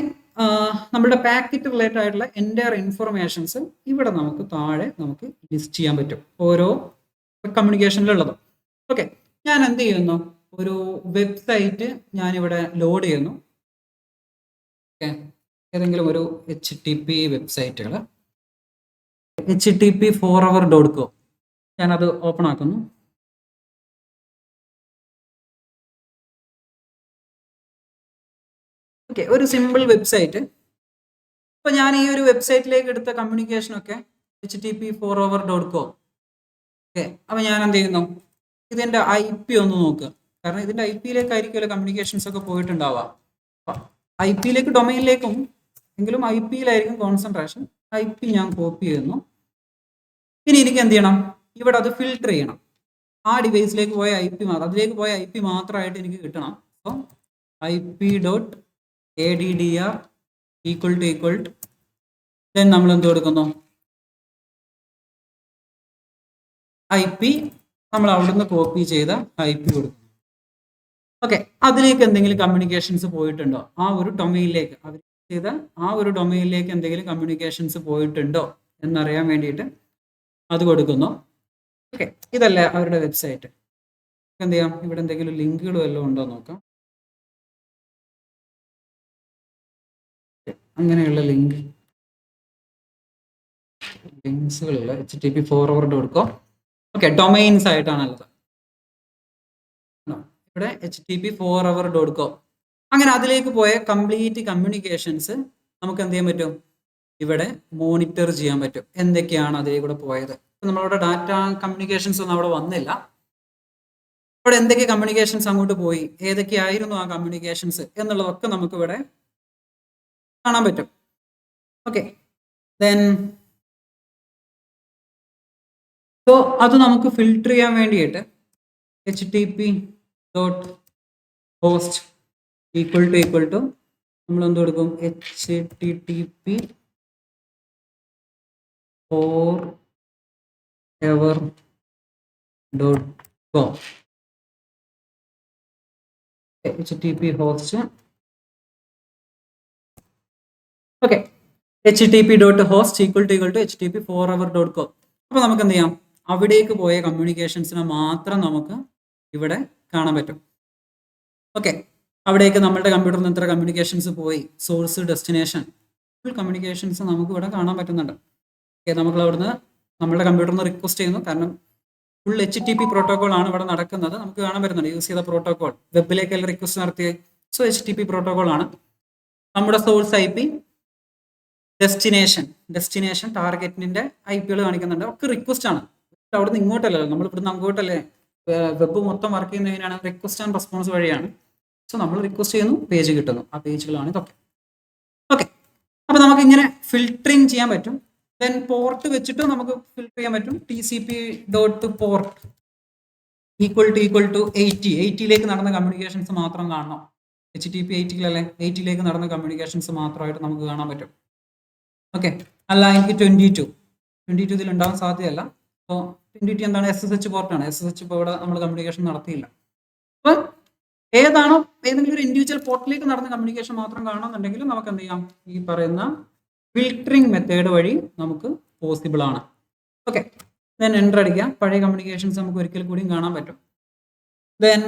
നമ്മുടെ പാക്കറ്റ് റിലേറ്റഡ് ആയിട്ടുള്ള എൻ്റയർ ഇൻഫർമേഷൻസ് ഇവിടെ നമുക്ക് താഴെ നമുക്ക് ലിസ്റ്റ് ചെയ്യാൻ പറ്റും, ഓരോ കമ്മ്യൂണിക്കേഷനിലുള്ളത്. ഓക്കെ, ഞാൻ എന്ത് ചെയ്യുന്നു, ഒരു വെബ്സൈറ്റ് ഞാനിവിടെ ലോഡ് ചെയ്യുന്നു. ഓക്കെ, ഏതെങ്കിലും ഒരു HTTP വെബ്സൈറ്റുകൾ, HTTP4hour.com, ഞാനത് ഓപ്പൺ ആക്കുന്നു. ഓക്കെ, ഒരു സിമ്പിൾ വെബ്സൈറ്റ്. അപ്പൊ ഞാൻ ഈ ഒരു വെബ്സൈറ്റിലേക്ക് എടുത്ത കമ്മ്യൂണിക്കേഷൻ ഒക്കെ HTTP4hour.com. ഓക്കെ, അപ്പൊ ഞാൻ എന്ത് ചെയ്യുന്നു, ഇതിന്റെ IP ഒന്ന് നോക്കുക, കാരണം ഇതിന്റെ IP-യിലേക്കായിരിക്കുമല്ലോ കമ്മ്യൂണിക്കേഷൻസ് ഒക്കെ പോയിട്ടുണ്ടാവുക. IP-യിലേക്ക് ഡൊമൈനിലേക്കും എങ്കിലും IP-യിലായിരിക്കും കോൺസെൻട്രേഷൻ. IP ഞാൻ കോപ്പി ചെയ്യുന്നു. ഇനി എനിക്ക് എന്ത് ചെയ്യണം, ഇവിടെ അത് ഫിൽട്ടർ ചെയ്യണം. ആ ഡിവൈസിലേക്ക് പോയ IP മാത്രം, അതിലേക്ക് പോയ IP മാത്രമായിട്ട് എനിക്ക് കിട്ടണം. അപ്പോൾ IP.addr ഈക്വൽ ടു ദെൻ നമ്മൾ എന്ത് കൊടുക്കുന്നു, IP നമ്മൾ അവിടുന്ന് കോപ്പി ചെയ്ത IP കൊടുക്കുന്നു. ഓക്കെ, അതിലേക്ക് എന്തെങ്കിലും കമ്മ്യൂണിക്കേഷൻസ് പോയിട്ടുണ്ടോ, ആ ഒരു ഡൊമൈനിലേക്ക്, അവർ ചെയ്ത ആ ഒരു ഡൊമൈനിലേക്ക് എന്തെങ്കിലും കമ്മ്യൂണിക്കേഷൻസ് പോയിട്ടുണ്ടോ എന്നറിയാൻ വേണ്ടിയിട്ട് അത് കൊടുക്കുന്നു. ഓക്കെ, ഇതല്ലേ അവരുടെ വെബ്സൈറ്റ്. എന്ത് ചെയ്യാം, ഇവിടെ എന്തെങ്കിലും ലിങ്കുകൾ വല്ലതും ഉണ്ടോ നോക്കാം. അങ്ങനെയുള്ള ലിങ്ക്സുകളുള്ള HTTP4hour.com. Okay, domains ആയിട്ടാണുള്ളത്. ഇവിടെ HTTP4hour.com. അങ്ങനെ അതിലേക്ക് പോയ കംപ്ലീറ്റ് കമ്മ്യൂണിക്കേഷൻസ് നമുക്ക് എന്ത് ചെയ്യാൻ പറ്റും, ഇവിടെ മോണിറ്റർ ചെയ്യാൻ പറ്റും, എന്തൊക്കെയാണ് അതിലേക്കൂടെ പോയത്. നമ്മളുടെ ഡാറ്റ കമ്മ്യൂണിക്കേഷൻസ് ഒന്നും അവിടെ വന്നില്ല. അവിടെ എന്തൊക്കെ കമ്മ്യൂണിക്കേഷൻസ് അങ്ങോട്ട് പോയി, ഏതൊക്കെയായിരുന്നു ആ കമ്മ്യൂണിക്കേഷൻസ് എന്നുള്ളതൊക്കെ നമുക്ക് ഇവിടെ കാണാൻ പറ്റും. ഓക്കെ, ദെൻ സോ അത് നമുക്ക് ഫിൽട്ടർ ചെയ്യാൻ വേണ്ടിയിട്ട് HTTP.host ഈക്വൽ ടു നമ്മൾ എന്ത് കൊടുക്കും, HTTP4hour.com. HTTP host. Okay, HTTP.host equal to HTTP4hour.com. അപ്പൊ നമുക്ക് എന്ത് ചെയ്യാം, അവിടേക്ക് പോയ കമ്മ്യൂണിക്കേഷൻസിനെ മാത്രം നമുക്ക് ഇവിടെ കാണാൻ പറ്റും. ഓക്കെ, അവിടേക്ക് നമ്മുടെ കമ്പ്യൂട്ടറിൽ നിന്ന് എത്ര കമ്മ്യൂണിക്കേഷൻസ് പോയി, സോഴ്സ്, ഡെസ്റ്റിനേഷൻ, ഫുൾ കമ്മ്യൂണിക്കേഷൻസ് നമുക്ക് ഇവിടെ കാണാൻ പറ്റുന്നുണ്ട്. ഓക്കെ, നമ്മൾ അവിടുന്ന് നമ്മുടെ കമ്പ്യൂട്ടറിൽ നിന്ന് റിക്വസ്റ്റ് ചെയ്യുന്നു, കാരണം ഫുൾ HTTP പ്രോട്ടോകോൾ ആണ് ഇവിടെ നടക്കുന്നത്. നമുക്ക് കാണാൻ പറ്റുന്നുണ്ട് യൂസ് ചെയ്ത പ്രോട്ടോകോൾ, വെബിലേക്കല്ല റിക്വസ്റ്റ് നടത്തിയത്. സോ HTTP പ്രോട്ടോകോൾ ആണ്. നമ്മുടെ സോഴ്സ് IP, ഡെസ്റ്റിനേഷൻ ടാർഗറ്റിന്റെ IP-കൾ കാണിക്കുന്നുണ്ട്. ഒക്കെ റിക്വസ്റ്റ് ആണ്. അവിടുന്ന് ഇങ്ങോട്ടല്ലല്ലോ, നമ്മൾ ഇവിടുന്ന് അങ്ങോട്ടല്ലേ. വെബ് മൊത്തം വർക്ക് ചെയ്യുന്നത് എങ്ങനെയാണ്, റിക്വസ്റ്റ് ആൻഡ് റെസ്പോൺസ് വഴിയാണ്. സോ നമ്മൾ റിക്വസ്റ്റ് ചെയ്യുന്നു, പേജ് കിട്ടുന്നു. ആ പേജുകളാണ് ഇതൊക്കെ. ഓക്കെ, അപ്പൊ നമുക്ക് ഇങ്ങനെ ഫിൽട്ടറിങ് ചെയ്യാൻ പറ്റും. ദെൻ പോർട്ട് വെച്ചിട്ട് നമുക്ക് ഫിൽട്ടർ ചെയ്യാൻ പറ്റും. TCP.port ഈക്വൽ ടു 80ലേക്ക് നടന്ന കമ്മ്യൂണിക്കേഷൻസ് മാത്രം കാണണം. HTTP 80 80ലേക്ക് നടന്ന കമ്മ്യൂണിക്കേഷൻസ് മാത്രമായിട്ട് നമുക്ക് കാണാൻ പറ്റും. ഓക്കെ, അല്ല എനിക്ക് 22 ഇതിൽ ഉണ്ടാവാൻ സാധ്യതയല്ല. അപ്പോൾ 22 എന്താണ്, SSH പോർട്ടാണ്. SSH ഇപ്പോൾ ഇവിടെ നമ്മൾ കമ്മ്യൂണിക്കേഷൻ നടത്തിയില്ല. അപ്പോൾ ഏതാണോ ഏതെങ്കിലും ഒരു ഇൻഡിവിജ്വൽ പോർട്ടിലേക്ക് നടന്ന കമ്മ്യൂണിക്കേഷൻ മാത്രം കാണണമെന്നുണ്ടെങ്കിൽ നമുക്ക് എന്ത് ചെയ്യാം, ഈ പറയുന്ന ഫിൽട്ടറിംഗ് മെത്തേഡ് വഴി നമുക്ക് പോസിബിൾ ആണ്. ഓക്കെ, ദെൻ എൻ്റർ അടിക്കാം. പഴയ കമ്മ്യൂണിക്കേഷൻസ് നമുക്ക് ഒരിക്കൽ കൂടിയും കാണാൻ പറ്റും. ദെൻ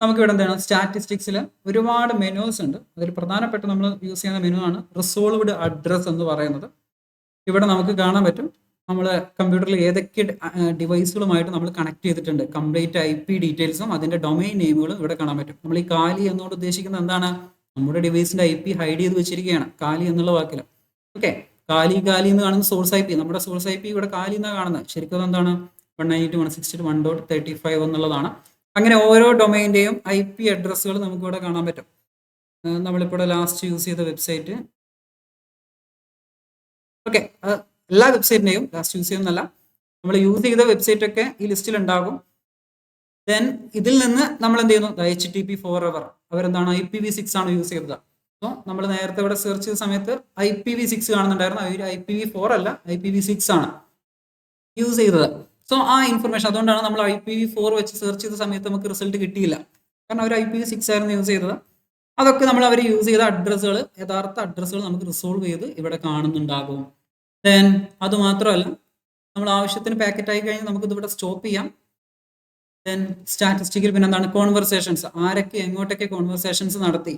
നമുക്ക് ഇവിടെ എന്താണ്, സ്റ്റാറ്റിസ്റ്റിക്സിൽ ഒരുപാട് മെനുസ് ഉണ്ട്. അതിൽ പ്രധാനപ്പെട്ട നമ്മൾ യൂസ് ചെയ്യുന്ന മെനു ആണ് റിസോൾവ്ഡ് അഡ്രസ് എന്ന് പറയുന്നത്. ഇവിടെ നമുക്ക് കാണാൻ പറ്റും നമ്മൾ കമ്പ്യൂട്ടറിൽ ഏതൊക്കെ ഡിവൈസുകളുമായിട്ട് നമ്മൾ കണക്ട് ചെയ്തിട്ടുണ്ട്, കംപ്ലീറ്റ് IP ഡീറ്റെയിൽസും അതിന്റെ ഡൊമൈൻ നെയിമുകളും ഇവിടെ കാണാൻ പറ്റും. നമ്മൾ ഈ കാലി എന്നോട് ഉദ്ദേശിക്കുന്നത് എന്താണ്? നമ്മുടെ ഡിവൈസിന്റെ IP ഹൈഡ് ചെയ്ത് വെച്ചിരിക്കുകയാണ് കാലി എന്നുള്ള വാക്കിൽ. ഓക്കെ, കാലി എന്ന് കാണുന്ന സോഴ്സ് IP, നമ്മുടെ സോഴ്സ് IP ഇവിടെ കാലി എന്നാണ് കാണുന്നത്. ശരിക്കും അതെന്താണ്? 192.168.1.35 എന്നുള്ളതാണ്. അങ്ങനെ ഓരോ ഡൊമൈൻ്റെയും IP അഡ്രസ്സുകൾ നമുക്ക് ഇവിടെ കാണാൻ പറ്റും. നമ്മളിപ്പോൾ ലാസ്റ്റ് യൂസ് ചെയ്ത വെബ്സൈറ്റ്, ഓക്കെ, എല്ലാ വെബ്സൈറ്റിനെയും ലാസ്റ്റ് യൂസ് ചെയ്യുന്നല്ല, നമ്മൾ യൂസ് ചെയ്ത വെബ്സൈറ്റ് ഒക്കെ ഈ ലിസ്റ്റിൽ ഉണ്ടാകും. ദെൻ ഇതിൽ നിന്ന് നമ്മൾ എന്ത് ചെയ്യുന്നു? HTTP ഫോറെവർ അവരെന്താണ് IPv6 ആണ് യൂസ് ചെയ്തത്. സോ നമ്മൾ നേരത്തെ ഇവിടെ സെർച്ച് ചെയ്ത സമയത്ത് IPv6 കാണുന്നുണ്ടായിരുന്നു. അവർ IPv4 അല്ല, IPv6 ആണ് യൂസ് ചെയ്തത്. സോ ആ ഇൻഫർമേഷൻ, അതുകൊണ്ടാണ് നമ്മൾ IPv4 വെച്ച് സെർച്ച് ചെയ്ത സമയത്ത് നമുക്ക് റിസൾട്ട് കിട്ടിയില്ല. കാരണം അവർ IPv6 ആയിരുന്നു യൂസ് ചെയ്തത്. അതൊക്കെ നമ്മൾ അവർ യൂസ് ചെയ്ത അഡ്രസ്സുകൾ, യഥാർത്ഥ അഡ്രസ്സുകൾ നമുക്ക് റിസോൾവ് ചെയ്ത് ഇവിടെ കാണുന്നുണ്ടാകും. ദെൻ അത് മാത്രമല്ല, നമ്മൾ ആവശ്യത്തിന് പാക്കറ്റ് ആയി കഴിഞ്ഞാൽ നമുക്ക് ഇതിവിടെ സ്റ്റോപ്പ് ചെയ്യാം. ദെൻ സ്റ്റാറ്റിസ്റ്റിക്കൽ പിന്നെ എന്താണ്? കോൺവെർസേഷൻസ്, ആരൊക്കെ എങ്ങോട്ടൊക്കെ കോൺവെർസേഷൻസ് നടത്തി.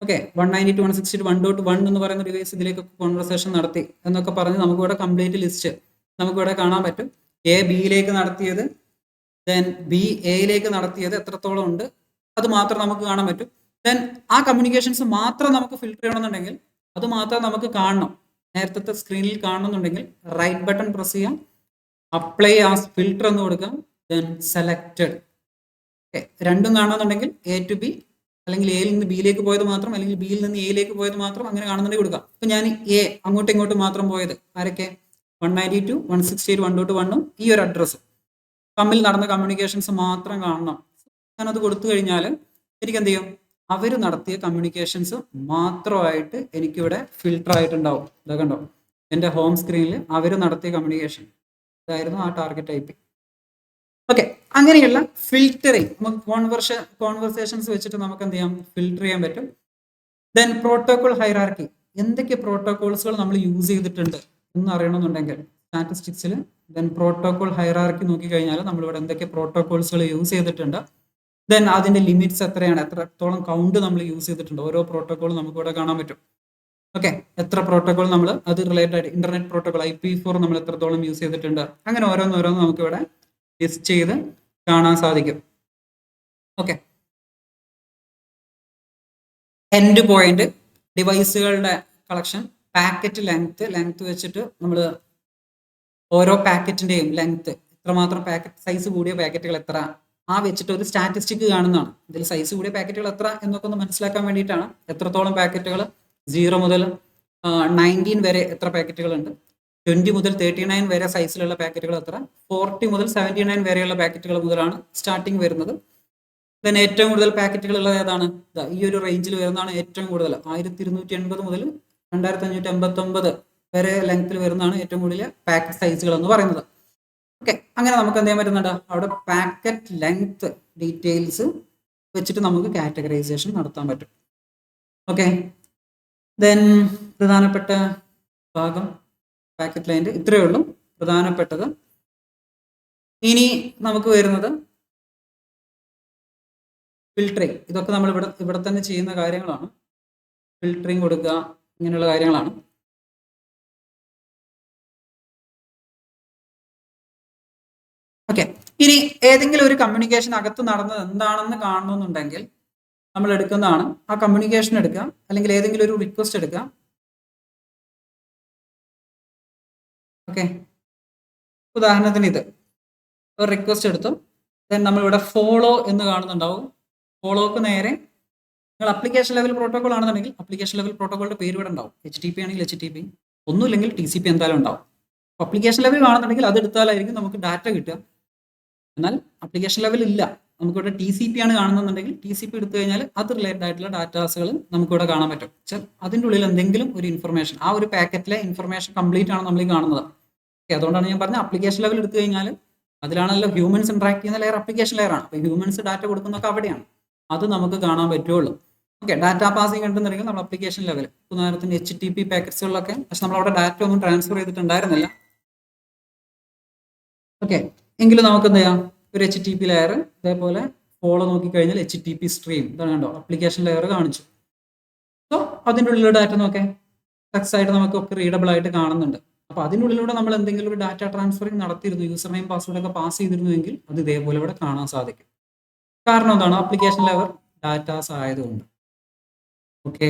ഓക്കെ, 192.168.1.1 എന്ന് പറയുന്ന ഡിവൈസ് ഇതിലേക്ക് കോൺവെർസേഷൻ നടത്തി എന്നൊക്കെ പറഞ്ഞ് നമുക്കിവിടെ കംപ്ലീറ്റ് ലിസ്റ്റ് നമുക്കിവിടെ കാണാൻ പറ്റും. A Bയിലേക്ക് നടത്തിയത്, ദെൻ B Aയിലേക്ക് നടത്തിയത് എത്രത്തോളം ഉണ്ട് അത് മാത്രം നമുക്ക് കാണാൻ പറ്റും. ദെൻ ആ കമ്മ്യൂണിക്കേഷൻസ് മാത്രം നമുക്ക് ഫിൽട്ടർ ചെയ്യണമെന്നുണ്ടെങ്കിൽ അത് മാത്രം നമുക്ക് കാണണം. നേരത്തെ സ്ക്രീനിൽ കാണണമെന്നുണ്ടെങ്കിൽ റൈറ്റ് ബട്ടൺ പ്രസ് ചെയ്യാം, അപ്ലൈ ആസ് ഫിൽട്ടർ എന്ന് കൊടുക്കാം, ദെൻ സെലക്റ്റഡ്. രണ്ടും കാണണമെന്നുണ്ടെങ്കിൽ A to B, അല്ലെങ്കിൽ എയിൽ നിന്ന് ബിയിലേക്ക് പോയത് മാത്രം, അല്ലെങ്കിൽ ബിയിൽ നിന്ന് എയിലേക്ക് പോയത് മാത്രം, അങ്ങനെ കാണുന്നുണ്ടെങ്കിൽ കൊടുക്കാം. ഇപ്പൊ ഞാൻ A അങ്ങോട്ടും ഇങ്ങോട്ടും മാത്രം പോയത്, ആരൊക്കെ? 192.168.1.1 ഈ ഒരു അഡ്രസ്സ് തമ്മിൽ നടന്ന കമ്മ്യൂണിക്കേഷൻസ് മാത്രം കാണണം. ഞാനത് കൊടുത്തു കഴിഞ്ഞാൽ എനിക്ക് എന്ത് ചെയ്യും? അവർ നടത്തിയ കമ്മ്യൂണിക്കേഷൻസ് മാത്രമായിട്ട് എനിക്കിവിടെ ഫിൽട്ടർ ആയിട്ടുണ്ടാവും. ഇതൊക്കെ കണ്ടോ, എൻ്റെ ഹോം സ്ക്രീനിൽ അവർ നടത്തിയ കമ്മ്യൂണിക്കേഷൻ ഇതായിരുന്നു ആ ടാർഗറ്റ് IP. ഓക്കെ, അങ്ങനെയുള്ള ഫിൽറ്ററിങ് നമുക്ക് കോൺവെർസേഷൻസ് വെച്ചിട്ട് നമുക്ക് എന്ത് ചെയ്യാം? ഫിൽട്ടർ ചെയ്യാൻ പറ്റും. ദെൻ പ്രോട്ടോകോൾ ഹൈറാർക്കി, എന്തൊക്കെ പ്രോട്ടോകോൾസുകൾ നമ്മൾ യൂസ് ചെയ്തിട്ടുണ്ട് എന്ന് അറിയണമെന്നുണ്ടെങ്കിൽ സ്റ്റാറ്റിസ്റ്റിക്സിൽ ദെൻ പ്രോട്ടോകോൾ ഹൈറാർക്കി നോക്കിക്കഴിഞ്ഞാൽ നമ്മളിവിടെ എന്തൊക്കെ പ്രോട്ടോകോൾസുകൾ യൂസ് ചെയ്തിട്ടുണ്ട്, ദെൻ അതിന്റെ ലിമിറ്റ്സ് എത്രയാണ്, എത്രത്തോളം കൗണ്ട് നമ്മൾ യൂസ് ചെയ്തിട്ടുണ്ട്, ഓരോ പ്രോട്ടോകോൾ നമുക്ക് ഇവിടെ കാണാൻ പറ്റും. ഓക്കെ, എത്ര പ്രോട്ടോകോൾ നമ്മൾ അത് റിലേറ്റഡ് ആയിട്ട്, ഇന്റർനെറ്റ് പ്രോട്ടോകോൾ IPv4 നമ്മൾ എത്രത്തോളം യൂസ് ചെയ്തിട്ടുണ്ട്, അങ്ങനെ ഓരോന്നോരോന്ന് നമുക്ക് ഇവിടെ ലിസ്റ്റ് ചെയ്ത് കാണാൻ സാധിക്കും. ഓക്കെ, എൻഡ് പോയിന്റ്, ഡിവൈസുകളുടെ കളക്ഷൻ, പാക്കറ്റ് ലെങ്ത് വെച്ചിട്ട് നമ്മൾ ഓരോ പാക്കറ്റിന്റെയും ലെങ്ത് എത്രമാത്രം, പാക്കറ്റ് സൈസ് കൂടിയ പാക്കറ്റുകൾ എത്ര, ആ വെച്ചിട്ട് ഒരു സ്റ്റാറ്റിസ്റ്റിക് കാണുന്നതാണ്. ഇതിൽ സൈസ് കൂടിയ പാക്കറ്റുകൾ എത്ര എന്നൊക്കെ ഒന്ന് മനസ്സിലാക്കാൻ വേണ്ടിയിട്ടാണ്. എത്രത്തോളം പാക്കറ്റുകൾ, 0 മുതൽ 19 വരെ എത്ര പാക്കറ്റുകൾ ഉണ്ട്, 20 മുതൽ 39 വരെ സൈസിലുള്ള പാക്കറ്റുകൾ എത്ര, 40 മുതൽ 79 വരെയുള്ള പാക്കറ്റുകൾ മുതലാണ് സ്റ്റാർട്ടിങ് വരുന്നത്. ദെൻ ഏറ്റവും കൂടുതൽ പാക്കറ്റുകൾ ഉള്ളത് ഏതാണ്? ഈ ഒരു റേഞ്ചിൽ വരുന്നതാണ് ഏറ്റവും കൂടുതൽ. 1280 മുതൽ 2589 വരെ ലെങ്ത്തിൽ വരുന്നതാണ് ഏറ്റവും കൂടുതൽ പാക്കറ്റ് സൈസുകൾ എന്ന് പറയുന്നത്. ഓക്കെ, അങ്ങനെ നമുക്ക് എന്ത് ചെയ്യാൻ പറ്റുന്നുണ്ട്? അവിടെ പാക്കറ്റ് ലെങ്ത് ഡീറ്റെയിൽസ് വെച്ചിട്ട് നമുക്ക് കാറ്റഗറൈസേഷൻ നടത്താൻ പറ്റും. ഓക്കെ, ദെൻ പ്രധാനപ്പെട്ട ഭാഗം പാക്കറ്റ് ലൈൻ്റെ ഇത്രയേ ഉള്ളൂ പ്രധാനപ്പെട്ടത്. ഇനി നമുക്ക് വരുന്നത് ഫിൽട്ടറിങ്. ഇതൊക്കെ നമ്മൾ ഇവിടെ തന്നെ ചെയ്യുന്ന കാര്യങ്ങളാണ്. ഫിൽട്ടറിങ് കൊടുക്കുക, ഇങ്ങനെയുള്ള കാര്യങ്ങളാണ്. ഓക്കെ, ഇനി ഏതെങ്കിലും ഒരു കമ്മ്യൂണിക്കേഷൻ അകത്ത് നടന്നത് എന്താണെന്ന് കാണണമെന്നുണ്ടെങ്കിൽ നമ്മൾ എടുക്കുന്നതാണ് ആ കമ്മ്യൂണിക്കേഷൻ എടുക്കുക, അല്ലെങ്കിൽ ഏതെങ്കിലും ഒരു റിക്വസ്റ്റ് എടുക്കുക. ഓക്കെ, ഉദാഹരണത്തിന് ഇത് ഒരു റിക്വസ്റ്റ് എടുത്തു. ദെൻ നമ്മളിവിടെ ഫോളോ എന്ന് കാണുന്നുണ്ടാവും. ഫോളോക്ക് നേരെ നിങ്ങൾ അപ്ലിക്കേഷൻ ലെവൽ പ്രോട്ടോകോൾ ആണെന്നുണ്ടെങ്കിൽ അപ്ലിക്കേഷൻ ലെവൽ പ്രോട്ടോകോളിന്റെ പേര് ഇവിടെ ഉണ്ടാവും. HTTP ആണെങ്കിൽ HTTP, ഒന്നുമില്ലെങ്കിൽ TCP എന്തായാലും ഉണ്ടാവും. അപ്ലിക്കേഷൻ ലെവൽ ആണെന്നുണ്ടെങ്കിൽ അത് എടുത്താലായിരിക്കും നമുക്ക് ഡാറ്റ കിട്ടുക. എന്നാൽ അപ്ലിക്കേഷൻ ലെവൽ ഇല്ല, നമുക്കിവിടെ TCP ആണ് കാണുന്നുണ്ടെങ്കിൽ TCP എടുത്തു കഴിഞ്ഞാൽ അത് റിലേറ്റഡ് ആയിട്ടുള്ള ഡാറ്റാസുകൾ നമുക്കിവിടെ കാണാൻ പറ്റും. അതിൻ്റെ ഉള്ളിൽ എന്തെങ്കിലും ഒരു ഇൻഫർമേഷൻ, ആ ഒരു പാക്കറ്റിലെ ഇൻഫർമേഷൻ കംപ്ലീറ്റ് ആണ് നമ്മൾ കാണുന്നത്. ഓക്കെ, അതുകൊണ്ടാണ് ഞാൻ പറഞ്ഞത് അപ്ലിക്കേഷൻ ലെവൽ എടുത്തു കഴിഞ്ഞാൽ അതിലാണല്ലോ ഹ്യൂമൻസ് ഇന്ററാക്ട് ചെയ്യുന്ന ലെയർ അപ്ലിക്കേഷൻ ലെയർ ആണ്. അപ്പോൾ ഹ്യൂമൻസ് ഡാറ്റ കൊടുക്കുന്നതൊക്കെ അവിടെയാണ്, അത് നമുക്ക് കാണാൻ പറ്റുള്ളൂ. ഓക്കെ, ഡാറ്റ പാസിംഗ് ഉണ്ടെന്നുണ്ടെങ്കിൽ നമ്മൾ അപ്ലിക്കേഷൻ ലെവൽ, ഉദാഹരണത്തിന് HTTP പാക്കറ്റ്സുകളിലൊക്കെ, പക്ഷെ നമ്മൾ അവിടെ ഡാറ്റ ഒന്നും ട്രാൻസ്ഫർ ചെയ്തിട്ടുണ്ടായിരുന്നില്ല. ഓക്കെ, എങ്കിലും നമുക്ക് എന്ത് ചെയ്യാം? ഒരു HTTP ലെയർ ഇതേപോലെ ഫോളോ നോക്കിക്കഴിഞ്ഞാൽ HTTP സ്ട്രീം ഇതാണ് കണ്ടോ, അപ്ലിക്കേഷൻ ലെയർ കാണിച്ചു. സോ അതിൻ്റെ ഉള്ളിലുള്ള ഡാറ്റ നോക്കേ ടെക്സ്റ്റ് ആയിട്ട് നമുക്കൊക്കെ റീഡബിൾ ആയിട്ട് കാണുന്നുണ്ട്. അപ്പൊ അതിനുള്ളിലൂടെ നമ്മൾ എന്തെങ്കിലും ഒരു ഡാറ്റ ട്രാൻസ്ഫറിങ് നടത്തിയിരുന്നു, യൂസർ നെയിം പാസ്വേഡ് ഒക്കെ പാസ് ചെയ്തിരുന്നുവെങ്കിൽ അത് ഇതേപോലെ ഇവിടെ കാണാൻ സാധിക്കും. കാരണം എന്താണ്? ആപ്ലിക്കേഷൻ ലെവൽ ഡാറ്റാസ് ആയതുകൊണ്ട്. ഓക്കെ.